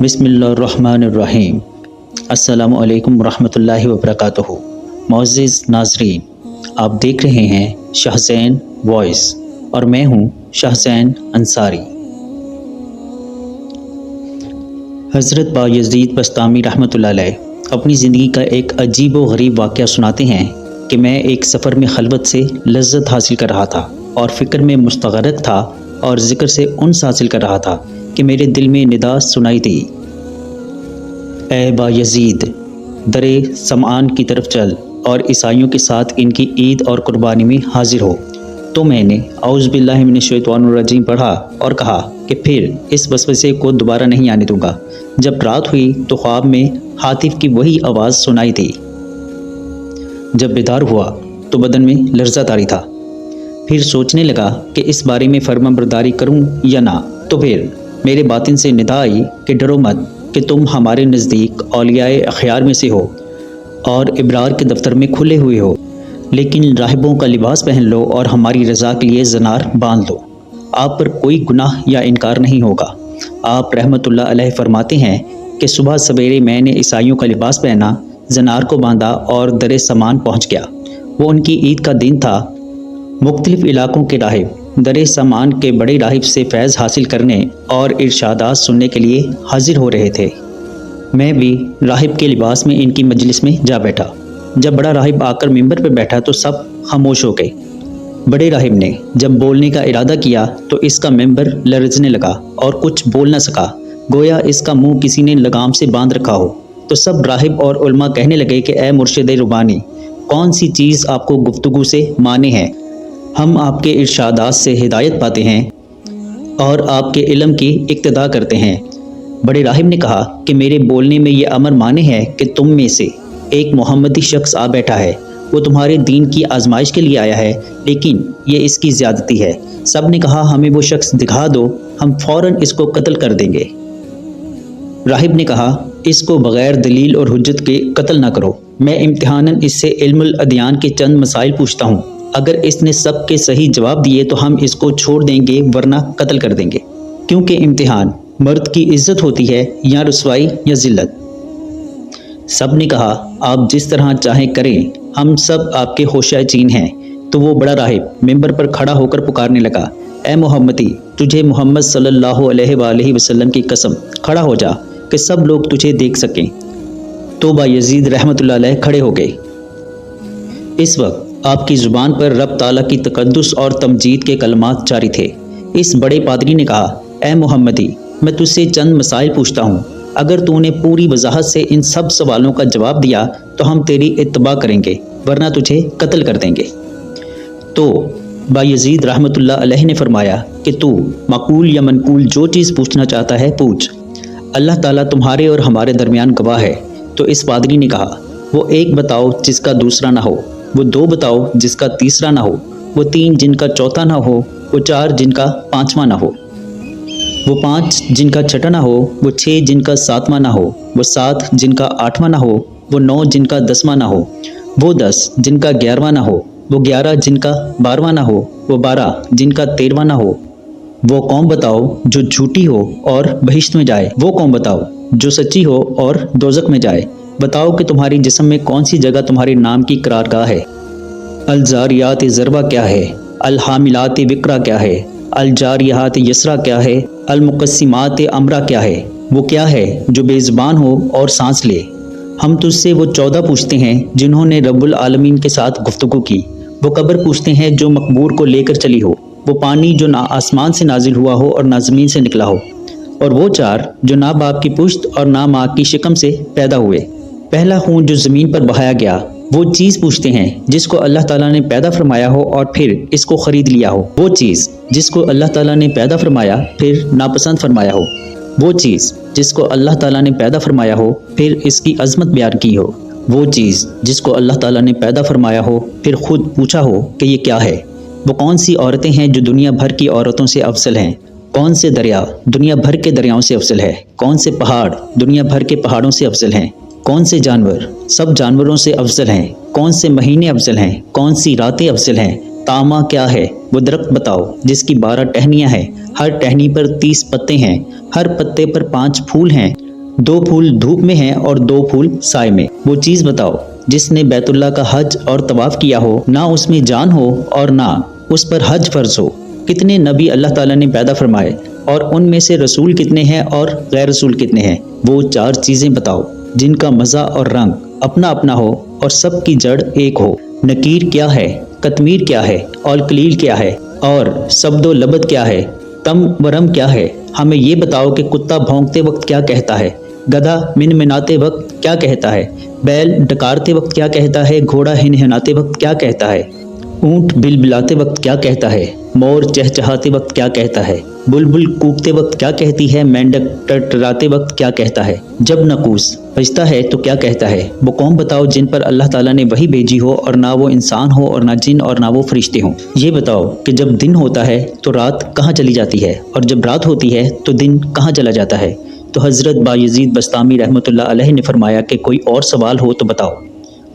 बिस्मिल्लाहिर्रहमानिर्रहीम। अस्सलामु अलैकुम वरहमतुल्लाहि वबरकातुहू। मुअज़्ज़िज़ नाज़रीन, आप देख रहे हैं शाहज़ैन वॉइस और मैं हूँ शाहज़ैन अंसारी। हज़रत बायज़ीद बस्तामी रहमतुल्लाह अलैह अपनी ज़िंदगी का एक अजीब व गरीब वाक़या सुनाते हैं कि मैं एक सफ़र में खलवत से लज़्ज़त हासिल कर रहा था और फ़िक्र में मुस्तग़रक़ था और ज़िक्र से उन्स हासिल कर रहा था कि मेरे दिल में निदा सुनाई दी, ए बायज़ीद, दरे समान की तरफ चल और ईसाइयों के साथ इनकी ईद और कुर्बानी में हाजिर हो। तो मैंने औज़ु बिल्लाहि मिनश शैतानिर रजीम पढ़ा और कहा कि फिर इस वसवसे को दोबारा नहीं आने दूंगा। जब रात हुई तो ख्वाब में हातिफ की वही आवाज़ सुनाई दी। जब बेदार हुआ तो बदन में लर्ज़ा तारी था। फिर सोचने लगा कि इस बारे में फर्माबरदारी करूं या ना। तो फिर मेरे बातिन से निदा आई कि डरो मत कि तुम हमारे नज़दीक औलियाए अख़यार में से हो और इब्रार के दफ्तर में खुले हुए हो, लेकिन राहिबों का लिबास पहन लो और हमारी रज़ा के लिए ज़नार बांध लो। आप पर कोई गुनाह या इनकार नहीं होगा। आप रहमतुल्लाह अलैह फरमाते हैं कि सुबह सवेरे मैंने ईसाइयों का लिबास पहना, ज़नार को बांधा और दरे समान पहुँच गया। वो उनकी ईद का दिन था। मुख्तलिफ़ इलाक़ों के राहिब दरे समान के बड़े राहिब से फैज़ हासिल करने और इरशादात सुनने के लिए हाजिर हो रहे थे। मैं भी राहिब के लिबास में इनकी मजलिस में जा बैठा। जब बड़ा राहिब आकर मिंबर पर बैठा तो सब खामोश हो गए। बड़े राहिब ने जब बोलने का इरादा किया तो इसका मिंबर लरजने लगा और कुछ बोल न सका, गोया इसका मुंह किसी ने लगाम से बांध रखा हो। तो सब राहिब और उलमा कहने लगे कि ए मुर्शिद रुबानी, कौन सी चीज़ आपको गुफ्तगू से माने है? हम आपके इरशादात से हिदायत पाते हैं और आपके इल्म की इक्तदा करते हैं। बड़े राहिब ने कहा कि मेरे बोलने में ये अमर माने है कि तुम में से एक मोहम्मदी शख्स आ बैठा है। वो तुम्हारे दीन की आजमाइश के लिए आया है, लेकिन ये इसकी ज़्यादती है। सब ने कहा हमें वो शख्स दिखा दो, हम फ़ौरन इसको कत्ल कर देंगे। राहिब ने कहा इसको बग़ैर दलील और हुज्जत के कत्ल ना करो। मैं इम्तिहानन इससे इल्मुल अदियान के चंद मसाइल पूछता हूँ। अगर इसने सब के सही जवाब दिए तो हम इसको छोड़ देंगे, वरना कत्ल कर देंगे। क्योंकि इम्तिहान मर्द की इज्जत होती है या रुसवाई या ज़िल्लत। सब ने कहा आप जिस तरह चाहें करें, हम सब आपके होशाए चीन हैं। तो वो बड़ा राहिब मिंबर पर खड़ा होकर पुकारने लगा, ए मोहम्मदी, तुझे मोहम्मद सल्लल्लाहु अलैहि वसल्लम की कसम, खड़ा हो जा कि सब लोग तुझे देख सकें। तो बायज़ीद रहमतुल्लाह अलैह खड़े हो गए। इस वक्त आपकी ज़ुबान पर रब ताला की तक़द्दुस और तमजीद के कलमात जारी थे। इस बड़े पादरी ने कहा, ए मोहम्मदी, मैं तुझसे चंद मसाइल पूछता हूँ। अगर तूने पूरी वजाहत से इन सब सवालों का जवाब दिया तो हम तेरी इत्तबा करेंगे, वरना तुझे कत्ल कर देंगे। तो बायज़ीद रहमतुल्लाह अलैह ने फरमाया कि तू माकूल या मनकूल जो चीज़ पूछना चाहता है पूछ। अल्लाह ताला तुम्हारे और हमारे दरमियान गवाह है। तो इस पादरी ने कहा, वो एक बताओ जिसका दूसरा ना हो, वो दो बताओ जिसका तीसरा ना हो, वो तीन जिनका चौथा ना हो, वो चार जिनका पांचवा ना हो, वो पांच जिनका छठा ना हो, वो छः जिनका सातवां ना हो, वो सात जिनका आठवां ना हो, वो नौ जिनका दसवां ना हो, वो 10 जिनका 11वां ना हो, वो 11 जिनका 12वां ना हो, वो 12 जिनका 13वां ना हो। वो कौम बताओ जो झूठी हो और बहिश्त में जाए, वो कौम बताओ जो सच्ची हो और दोज़ख में जाए। बताओ कि तुम्हारी जिस्म में कौन सी जगह तुम्हारे नाम की करारगाह है। अल-ज़ारियात ज़रवा क्या है? अल-हामिलात विक्रा क्या है? अल-जारियात यसरा क्या है? अल-मुक़स्सिमात अमरा क्या है? वो क्या है जो बेज़ुबान हो और सांस ले? हम तुझसे वो 14 पूछते हैं जिन्होंने रब्बुल आलमीन के साथ गुफ्तगू की। वो कब्र पूछते हैं जो मकबूर को लेकर चली हो। वो पानी जो ना आसमान से नाजिल हुआ हो और ना ज़मीन से निकला हो। और वो 4 जो ना बाप की पुश्त और ना माँ की शिकम से पैदा हुए। पहला खून जो ज़मीन पर बहाया गया। वो चीज़ पूछते हैं जिसको अल्लाह ताला ने पैदा फरमाया हो और फिर इसको ख़रीद लिया हो। वो चीज़ जिसको अल्लाह ताला ने पैदा फरमाया फिर नापसंद फरमाया हो। वो चीज़ जिसको अल्लाह ताला ने पैदा फरमाया हो फिर इसकी अज़मत बयान की हो। वो चीज़ जिसको अल्लाह ताला ने पैदा फरमाया हो फिर ख़ुद पूछा हो कि ये क्या है। वो कौन सी औरतें हैं जो दुनिया भर की औरतों से अफजल हैं? कौन से दरिया दुनिया भर के दरियाओं से अफजल है? कौन से पहाड़ दुनिया भर के पहाड़ों से अफजल हैं? कौन से जानवर सब जानवरों से अफजल हैं? कौन से महीने अफजल हैं? कौन सी रातें अफजल हैं? तामा क्या है? वो दरख्त बताओ जिसकी 12 टहनियाँ हैं, हर टहनी पर 30 पत्ते हैं, हर पत्ते पर 5 फूल हैं, 2 پھول دھوپ میں ہیں اور 2 پھول سائے میں۔ وہ چیز بتاؤ جس نے بیت اللہ کا حج اور طواف کیا ہو، نہ اس میں جان ہو اور نہ اس پر حج فرض ہو۔ کتنے نبی اللہ تعالیٰ نے پیدا فرمائے اور ان میں سے رسول کتنے ہیں اور غیر رسول کتنے ہیں؟ وہ 4 چیزیں بتاؤ جن کا مزہ اور رنگ اپنا اپنا ہو اور سب کی جڑ ایک ہو۔ نکیر کیا ہے، قطمیر کیا ہے، اور کلیل کیا ہے، اور سبد و لبد کیا ہے، تم ورم کیا ہے؟ ہمیں یہ بتاؤ کہ کتا بھونکتے وقت کیا کہتا ہے، گدھا منمناتے وقت کیا کہتا ہے، بیل ڈکارتے وقت کیا کہتا ہے، گھوڑا ہنہناتے وقت کیا کہتا ہے، اونٹ بلبلاتے وقت کیا کہتا ہے، مور چہچہاتے وقت کیا کہتا ہے، بلبل کوکتے وقت کیا کہتی ہے، مینڈک ٹرٹراتے وقت کیا کہتا ہے، جب ناقوس بجتا ہے تو کیا کہتا ہے؟ وہ قوم بتاؤ جن پر اللہ تعالیٰ نے وحی بھیجی ہو اور نہ وہ انسان ہو اور نہ جن اور نہ وہ فرشتے ہوں۔ یہ بتاؤ کہ جب دن ہوتا ہے تو رات کہاں چلی جاتی ہے اور جب رات ہوتی ہے تو دن کہاں چلا جاتا ہے؟ تو حضرت بایزید بستامی رحمۃ اللہ علیہ نے فرمایا کہ کوئی اور سوال ہو تو بتاؤ۔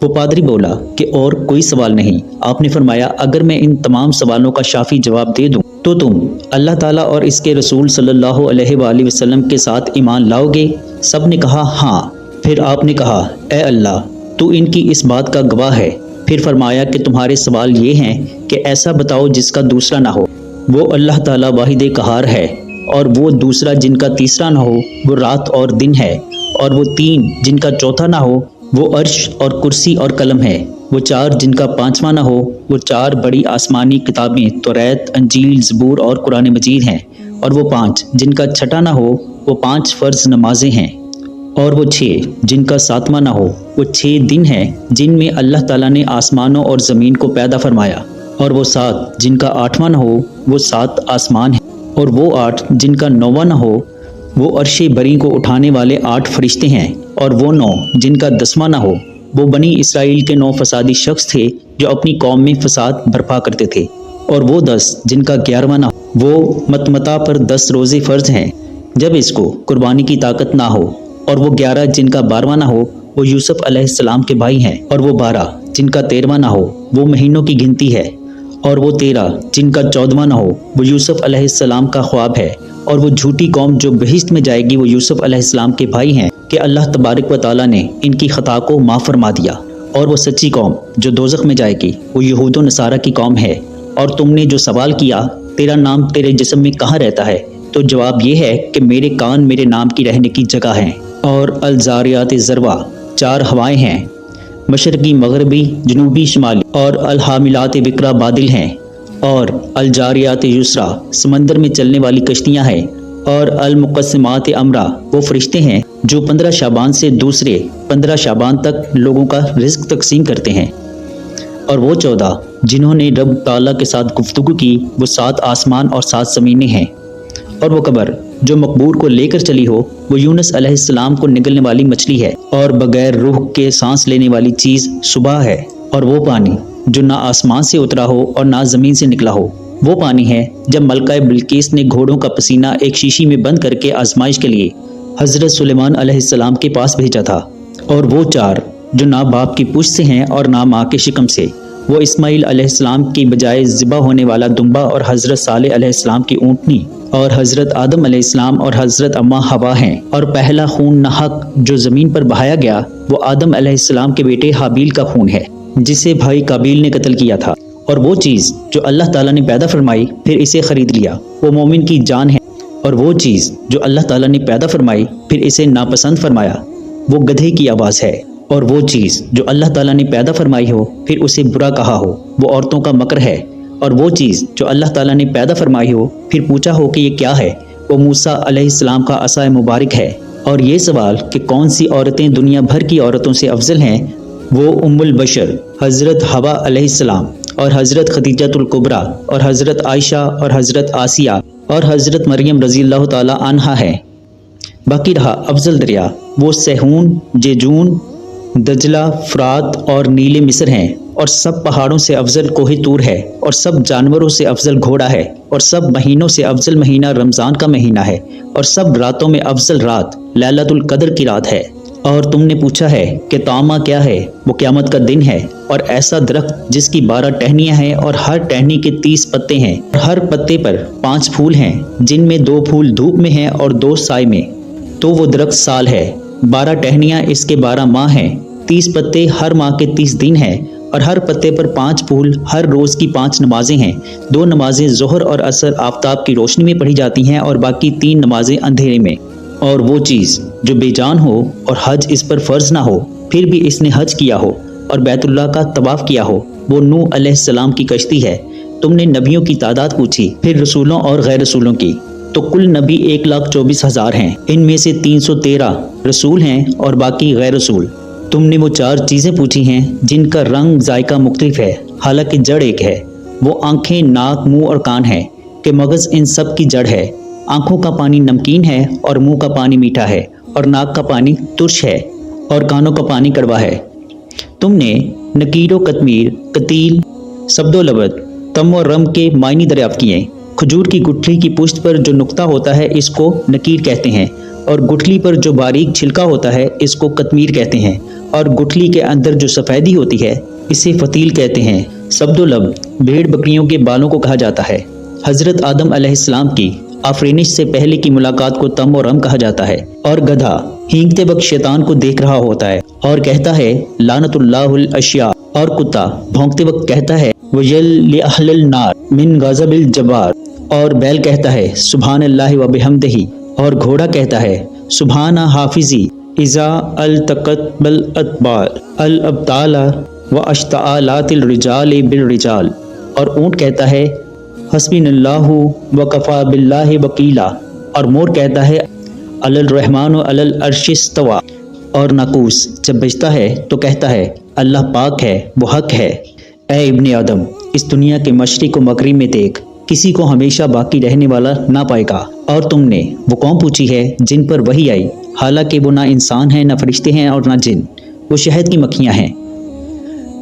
وہ پادری بولا کہ اور کوئی سوال نہیں۔ آپ نے فرمایا اگر میں ان تمام سوالوں کا شافی جواب دے دوں تو تم اللہ تعالیٰ اور اس کے رسول صلی اللہ علیہ وآلہ وسلم کے ساتھ ایمان لاؤ گے؟ سب نے کہا ہاں۔ پھر آپ نے کہا اے اللہ تو ان کی اس بات کا گواہ ہے۔ پھر فرمایا کہ تمہارے سوال یہ ہیں کہ ایسا بتاؤ جس کا دوسرا نہ ہو۔ وہ اللہ تعالیٰ واحد قہار ہے، اور وہ دوسرا جن کا تیسرا نہ ہو وہ رات اور دن ہے، اور وہ 3 جن کا چوتھا نہ ہو وہ عرش اور کرسی اور قلم ہے، وہ 4 جن کا 5واں نہ ہو وہ 4 بڑی آسمانی کتابیں توریت، انجیل، زبور اور قرآن مجید ہیں، اور وہ 5 جن کا 6واں نہ ہو وہ 5 فرض نمازیں ہیں، اور وہ 6 جن کا 7واں نہ ہو وہ 6 دن ہیں جن میں اللہ تعالیٰ نے آسمانوں اور زمین کو پیدا فرمایا، اور وہ 7 جن کا 8واں نہ ہو وہ 7 آسمان ہیں، اور وہ 8 جن کا 9واں نہ ہو وہ عرش بری کو اٹھانے والے 8 فرشتے ہیں، اور وہ 9 جن کا 10واں نہ ہو وہ بنی اسرائیل کے 9 فسادی شخص تھے جو اپنی قوم میں فساد برپا کرتے تھے، اور وہ 10 جن کا 11واں نہ ہو وہ متمتا پر 10 روزے فرض ہیں جب اس کو قربانی کی طاقت نہ ہو، اور وہ 11 جن کا 12واں نہ ہو وہ یوسف علیہ السلام کے بھائی ہیں، اور وہ 12 جن کا 13واں نہ ہو وہ مہینوں کی گنتی ہے، اور وہ 13 جن کا 14واں نہ ہو وہ یوسف علیہ السلام کا خواب ہے، اور وہ جھوٹی قوم جو بہشت میں جائے گی وہ یوسف علیہ السلام کے بھائی ہیں کہ اللہ تبارک و تعالیٰ نے ان کی خطا کو معاف فرما دیا، اور وہ سچی قوم جو دوزخ میں جائے گی وہ یہود و نصارہ کی قوم ہے۔ اور تم نے جو سوال کیا تیرا نام تیرے جسم میں کہاں رہتا ہے، تو جواب یہ ہے کہ میرے کان میرے نام کی رہنے کی جگہ ہیں، اور الزاریات ذروا 4 ہوائیں ہیں، مشرقی مغربی جنوبی شمالی، اور الحاملات وقرا بادل ہیں، اور الجاریات یسرا سمندر میں چلنے والی کشتیاں ہیں، اور المقسمات امرا وہ فرشتے ہیں جو 15 شعبان سے دوسرے 15 شعبان تک لوگوں کا رزق تقسیم کرتے ہیں، اور وہ 14 جنہوں نے رب تعالیٰ کے ساتھ گفتگو کی وہ 7 آسمان اور 7 زمینیں ہیں، اور وہ قبر جو مقبور کو لے کر چلی ہو وہ یونس علیہ السلام کو نگلنے والی مچھلی ہے، اور بغیر روح کے سانس لینے والی چیز صبح ہے، اور وہ پانی جو نہ آسمان سے اترا ہو اور نہ زمین سے نکلا ہو وہ پانی ہے جب ملکہ بلقیس نے گھوڑوں کا پسینہ ایک شیشی میں بند کر کے آزمائش کے لیے حضرت سلیمان علیہ السلام کے پاس بھیجا تھا، اور وہ 4 جو نہ باپ کی پشت سے ہیں اور نہ ماں کے شکم سے، وہ اسماعیل علیہ السلام کی بجائے ذبح ہونے والا دمبا اور حضرت صالح علیہ السلام کی اونٹنی، اور حضرت آدم علیہ السلام اور حضرت اماں حوا ہیں، اور پہلا خون ناحق جو زمین پر بہایا گیا وہ آدم علیہ السلام کے بیٹے حابیل کا خون ہے جسے بھائی قابیل نے قتل کیا تھا، اور وہ چیز جو اللہ تعالیٰ نے پیدا فرمائی پھر اسے خرید لیا وہ مومن کی جان ہے، اور وہ چیز جو اللہ تعالیٰ نے پیدا فرمائی پھر اسے ناپسند فرمایا وہ گدھے کی آواز ہے، اور وہ چیز جو اللہ تعالیٰ نے پیدا فرمائی ہو پھر اسے برا کہا ہو وہ عورتوں کا مکر ہے، اور وہ چیز جو اللہ تعالیٰ نے پیدا فرمائی ہو پھر پوچھا ہو کہ یہ کیا ہے وہ موسیٰ علیہ السلام کا عصا مبارک ہے، اور یہ سوال کہ کون سی عورتیں دنیا بھر کی عورتوں سے افضل ہیں وہ ام البشر حضرت حوا علیہ السلام، اور حضرت خدیجۃ الکبریٰ، اور حضرت عائشہ، اور حضرت آسیہ، اور حضرت مریم رضی اللہ تعالی عنہا ہے۔ باقی رہا افضل دریا وہ سیہون، جیجون، دجلہ، فرات اور نیل مصر ہیں، اور سب پہاڑوں سے افضل کوہ طور ہے، اور سب جانوروں سے افضل گھوڑا ہے، اور سب مہینوں سے افضل مہینہ رمضان کا مہینہ ہے، اور سب راتوں میں افضل رات لیلۃ القدر کی رات ہے۔ اور تم نے پوچھا ہے کہ طعامہ کیا ہے، وہ قیامت کا دن ہے، اور ایسا درخت جس کی 12 ٹہنیاں ہیں اور ہر ٹہنی کے 30 پتے ہیں، اور ہر پتے پر 5 پھول ہیں جن میں 2 پھول دھوپ میں ہیں اور 2 سائے میں، तो वो दरख्त साल है, 12 टहनियाँ इसके 12 माह हैं, 30 पत्ते हर माह के 30 दिन हैं, और हर पत्ते पर 5 फूल, हर रोज़ की 5 नमाजें हैं। 2 नमाजें ज़ोहर और असर आफताब की रोशनी में पढ़ी जाती हैं और बाकी 3 नमाजें अंधेरे में। और वो चीज़ जो बेजान हो और हज इस पर फ़र्ज ना हो, फिर भी इसने हज किया हो और बैतुल्लाह का तवाफ़ किया हो, वो नूह अलैहिस्सलाम की कश्ती है। तुमने नबियों की तादाद पूछी, फिर रसूलों और गैर रसूलों की, तो कुल नबी 1,24,000 हैं। इनमें से 313 रसूल हैं और बाकी गैर रसूल। तुमने वो 4 चीज़ें पूछी हैं जिनका रंग जायका मुख्तलिफ है, हालांकि जड़ एक है। वो आँखें, नाक, मुंह और कान है कि मगज़ इन सब की जड़ है। आँखों का पानी नमकीन है और मुंह का पानी मीठा है, और नाक का पानी तुर्श है और कानों का पानी कड़वा है। तुमने नकीर व कतमीर, कतील, सब्दो लबद, तम और रम के मायनी दरियाफ्त किए। खजूर की गुठली की पुष्ट पर जो नुक्ता होता है इसको नकीर कहते हैं, और गुठली पर जो बारीक छिलका होता है इसको कतमीर कहते हैं, और गुठली के अंदर जो सफ़ेदी होती है इसे फतील कहते हैं। सब्दो लब भेड़ बकरियों के बालों को कहा जाता है। हज़रत आदम अलैहिस्सलाम की आफरीनिश से पहले की मुलाकात को तम और रम कहा जाता है। और गधा हींगते वक्त शैतान को देख रहा होता है और कहता है लानतुल्लाहुल अशिया, और कुत्ता भौंकते वक्त कहता है वजल लिअहलिल नार मिन गज़बिल जब्बार, और बैल कहता है सुब्हानल्लाहि व बिहम्दिही, और घोड़ा कहता है सुब्हाना हाफिजी इज़ा अल्तक़त बल अतबार अल अब्ताला व अश्तालातिल रिजाल बिल रिजाल, और ऊँट कहता है हस्बिनल्लाहु व कफ़ा बिल्लाहि वकीला, और मोर कहता है अलल रहमान अलल अर्शिस्तवा, और नाकूस जब बजता है तो कहता है अल्लाह पाक है, वो हक है। ए इब्ने आदम, इस दुनिया के मशरिक व मगरिब में देख, किसी को हमेशा बाकी रहने वाला ना पाएगा। और तुमने वो कौम पूछी है जिन पर वही आई, हालांकि वो ना इंसान हैं, ना फरिश्ते हैं और ना जिन, वो शहद की मक्खियाँ हैं।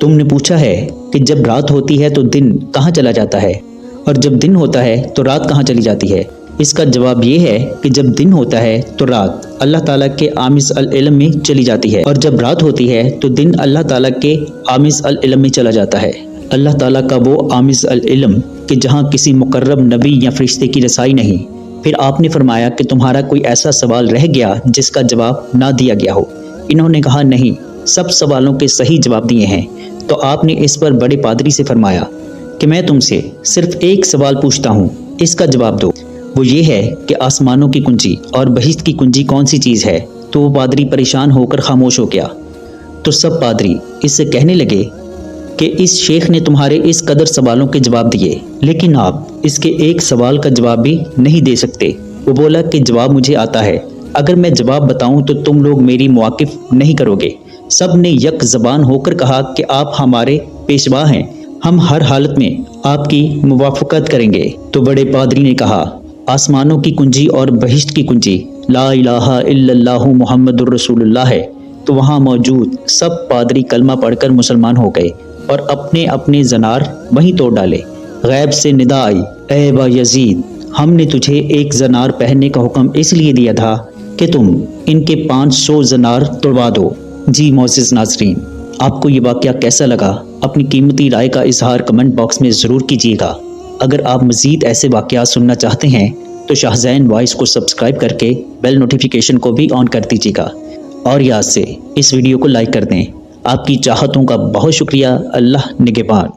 तुमने पूछा है कि जब रात होती है तो दिन कहाँ चला जाता है, और जब दिन होता है तो रात कहाँ चली जाती है। इसका जवाब ये है कि जब दिन होता है तो रात अल्लाह ताला के आमिस अल इल्म में चली जाती है, और जब रात होती है तो दिन अल्लाह ताला के आमिस अल इल्म में चला जाता है। अल्लाह ताला का वो आमिस अल इल्म कि जहाँ किसी मुकर्रब नबी या फरिश्ते की रसाई नहीं। फिर आपने फरमाया कि तुम्हारा कोई ऐसा सवाल रह गया जिसका जवाब ना दिया गया हो। इन्होंने कहा नहीं, सब सवालों के सही जवाब दिए हैं। तो आपने इस पर बड़े पादरी से फरमाया कि मैं तुमसे सिर्फ एक सवाल पूछता हूँ, इसका जवाब दो। वो ये है कि आसमानों की कुंजी और बहिश्त की कुंजी कौन सी चीज़ है। तो वो पादरी परेशान होकर खामोश हो गया। तो सब पादरी इससे कहने लगे कि इस शेख ने तुम्हारे इस कदर सवालों के जवाब दिए, लेकिन आप इसके एक सवाल का जवाब भी नहीं दे सकते। वो बोला कि जवाब मुझे आता है, अगर मैं जवाब बताऊं तो तुम लोग मेरी मुआकिफ नहीं करोगे। सब ने यक ज़बान होकर कहा कि आप हमारे पेशवा हैं, हम हर हालत में आपकी मुवाफ़क़त करेंगे। तो बड़े पादरी ने कहा आसमानों की कुंजी और बहिश्त की कुंजी ला इलाहा इल्लल्लाहु मुहम्मदुर रसूलुल्लाह है। तो वहाँ मौजूद सब पादरी कलमा पढ़कर मुसलमान हो गए और अपने अपने ज़नार वहीं तोड़ डाले। गैब से निदा आई, ए बा यजीद, हमने तुझे एक ज़नार पहनने का हुक्म इसलिए दिया था कि तुम इनके 500 ज़नार तोड़वा दो। जी मोअज़्ज़िज़ नाज़रीन, आपको ये वाक़या कैसा लगा? अपनी कीमती राय का इजहार कमेंट बॉक्स में ज़रूर कीजिएगा। अगर आप मज़ीद ऐसे वाक़यात सुनना चाहते हैं तो शाहज़ैन वॉइस को सब्सक्राइब करके बेल नोटिफिकेशन को भी ऑन कर दीजिएगा, और याद से इस वीडियो को लाइक कर दें। आपकी चाहतों का बहुत शुक्रिया। अल्लाह निगहबान।